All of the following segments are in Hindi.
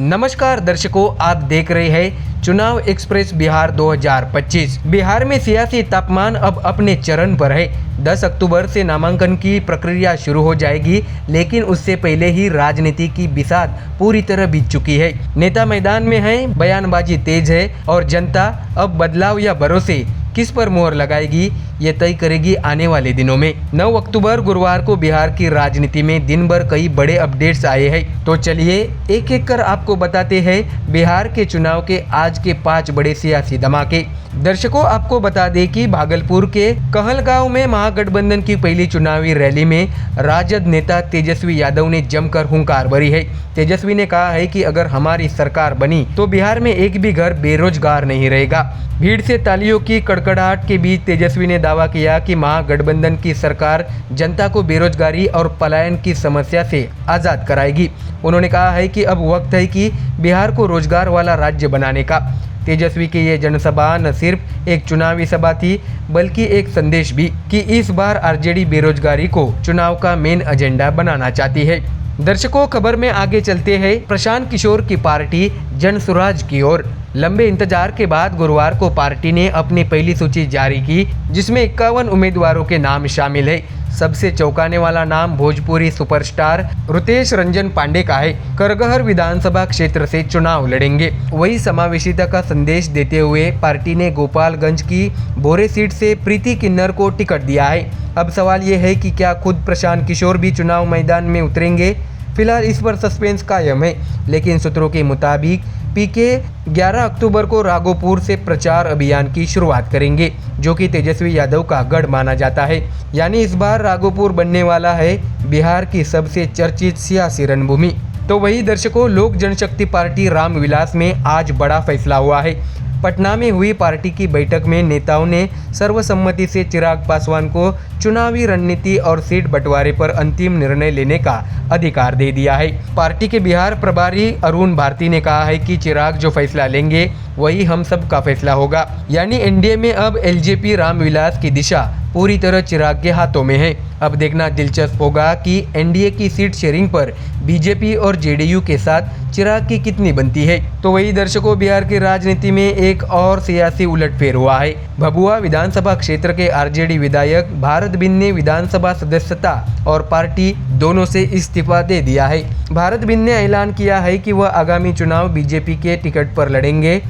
नमस्कार दर्शकों, आप देख रहे हैं चुनाव एक्सप्रेस बिहार 2025। बिहार में सियासी तापमान अब अपने चरम पर है। 10 अक्टूबर से नामांकन की प्रक्रिया शुरू हो जाएगी, लेकिन उससे पहले ही राजनीति की बिसात पूरी तरह बीत चुकी है। नेता मैदान में हैं, बयानबाजी तेज है और जनता अब बदलाव या भरोसे किस पर मोहर लगाएगी, ये तय करेगी आने वाले दिनों में। 9 अक्टूबर गुरुवार को बिहार की राजनीति में दिन भर कई बड़े अपडेट्स आए हैं। तो चलिए एक एक कर आपको बताते हैं बिहार के चुनाव के आज के 5 बड़े सियासी धमाके। दर्शकों, आपको बता दें कि भागलपुर के कहलगांव में महागठबंधन की पहली चुनावी रैली में राजद नेता तेजस्वी यादव ने जमकर हुंकार भरी है। तेजस्वी ने कहा है कि अगर हमारी सरकार बनी तो बिहार में एक भी घर बेरोजगार नहीं रहेगा। भीड़ से तालियों की कड़कड़ाहट के बीच तेजस्वी ने दावा किया कि महागठबंधन की सरकार जनता को बेरोजगारी और पलायन की समस्या से आज़ाद कराएगी। उन्होंने कहा है कि अब वक्त है कि बिहार को रोजगार वाला राज्य बनाने का। तेजस्वी की ये जनसभा न सिर्फ एक चुनावी सभा थी, बल्कि एक संदेश भी कि इस बार आरजेडी बेरोजगारी को चुनाव का मेन एजेंडा बनाना चाहती है। दर्शकों, खबर में आगे चलते हैं प्रशांत किशोर की पार्टी जनसुराज की ओर। लंबे इंतजार के बाद गुरुवार को पार्टी ने अपनी पहली सूची जारी की, जिसमें 51 उम्मीदवारों के नाम शामिल है। सबसे चौंकाने वाला नाम भोजपुरी सुपरस्टार रुतेश रंजन पांडे का है। करगहर विधानसभा क्षेत्र से चुनाव लड़ेंगे। वही समावेशिता का संदेश देते हुए पार्टी ने गोपालगंज की बोरे सीट से प्रीति किन्नर को टिकट दिया है। अब सवाल ये है कि क्या खुद प्रशांत किशोर भी चुनाव मैदान में उतरेंगे। फिलहाल इस पर सस्पेंस कायम है, लेकिन सूत्रों के मुताबिक पीके 11 अक्टूबर को राघोपुर से प्रचार अभियान की शुरुआत करेंगे, जो कि तेजस्वी यादव का गढ़ माना जाता है। यानी इस बार राघोपुर बनने वाला है बिहार की सबसे चर्चित सियासी रणभूमि। तो वही दर्शकों, लोक जनशक्ति पार्टी रामविलास में आज बड़ा फैसला हुआ है। पटना में हुई पार्टी की बैठक में नेताओं ने सर्वसम्मति से चिराग पासवान को चुनावी रणनीति और सीट बंटवारे पर अंतिम निर्णय लेने का अधिकार दे दिया है। पार्टी के बिहार प्रभारी अरुण भारती ने कहा है कि चिराग जो फैसला लेंगे वही हम सब का फैसला होगा। यानी एनडीए में अब एलजेपी रामविलास की दिशा पूरी तरह चिराग के हाथों में है। अब देखना दिलचस्प होगा कि एनडीए की सीट शेयरिंग पर बीजेपी और जेडीयू के साथ चिराग की कितनी बनती है। तो वही दर्शकों, बिहार की राजनीति में एक और सियासी उलटफेर हुआ है। भभुआ विधानसभा क्षेत्र के आरजेडी विधायक भारत बिंद ने विधानसभा सदस्यता और पार्टी दोनों से इस्तीफा दे दिया है। भारत बिंद ने ऐलान किया है कि वह आगामी चुनाव बीजेपी के टिकट पर लड़ेंगे।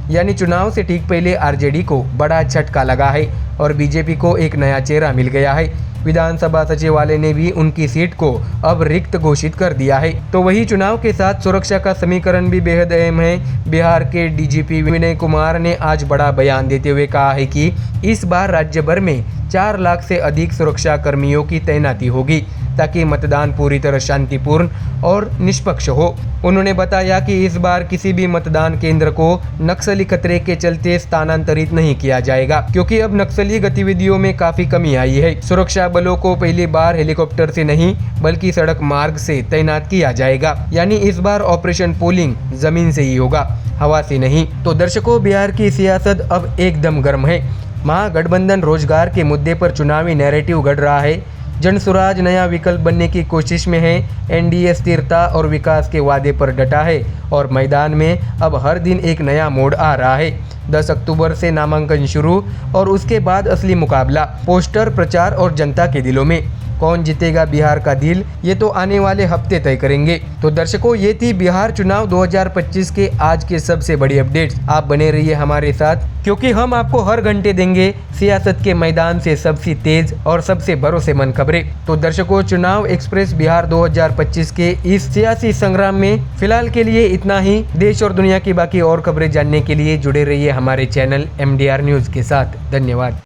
यानी चुनाव से ठीक पहले आरजेडी को बड़ा झटका लगा है और बीजेपी को एक नया चेहरा मिल गया है। विधानसभा सचिवालय ने भी उनकी सीट को अब रिक्त घोषित कर दिया है। तो वही चुनाव के साथ सुरक्षा का समीकरण भी बेहद अहम है। बिहार के डीजीपी विनय कुमार ने आज बड़ा बयान देते हुए कहा है कि इस बार राज्य भर में 4 लाख से अधिक सुरक्षा कर्मियों की तैनाती होगी, ताकि मतदान पूरी तरह शांतिपूर्ण और निष्पक्ष हो। उन्होंने बताया कि इस बार किसी भी मतदान केंद्र को नक्सली खतरे के चलते स्थानांतरित नहीं किया जाएगा, क्योंकि अब नक्सली गतिविधियों में काफी कमी आई है। सुरक्षा बलों को पहली बार हेलीकॉप्टर से नहीं बल्कि सड़क मार्ग से तैनात किया जाएगा। यानी इस बार ऑपरेशन पोलिंग जमीन से ही होगा, हवा से नहीं। तो दर्शकों, बिहार की सियासत अब एकदम गर्म है। महागठबंधन रोजगार के मुद्दे पर चुनावी नैरेटिव गढ़ रहा है। जनसुराज नया विकल्प बनने की कोशिश में है। एनडीए स्थिरता और विकास के वादे पर डटा है और मैदान में अब हर दिन एक नया मोड़ आ रहा है। 10 अक्टूबर से नामांकन शुरू और उसके बाद असली मुकाबला, पोस्टर, प्रचार और जनता के दिलों में। कौन जीतेगा बिहार का दिल, ये तो आने वाले हफ्ते तय करेंगे। तो दर्शकों, ये थी बिहार चुनाव 2025 के आज के सबसे बड़ी अपडेट्स। आप बने रहिए हमारे साथ, क्योंकि हम आपको हर घंटे देंगे सियासत के मैदान से सबसे तेज और सबसे भरोसेमंद खबरें। तो दर्शकों, चुनाव एक्सप्रेस बिहार 2025 के इस सियासी संग्राम में फिलहाल के लिए इतना ही। देश और दुनिया की बाकी और खबरें जानने के लिए जुड़े रहिए हमारे चैनल MDR न्यूज के साथ। धन्यवाद।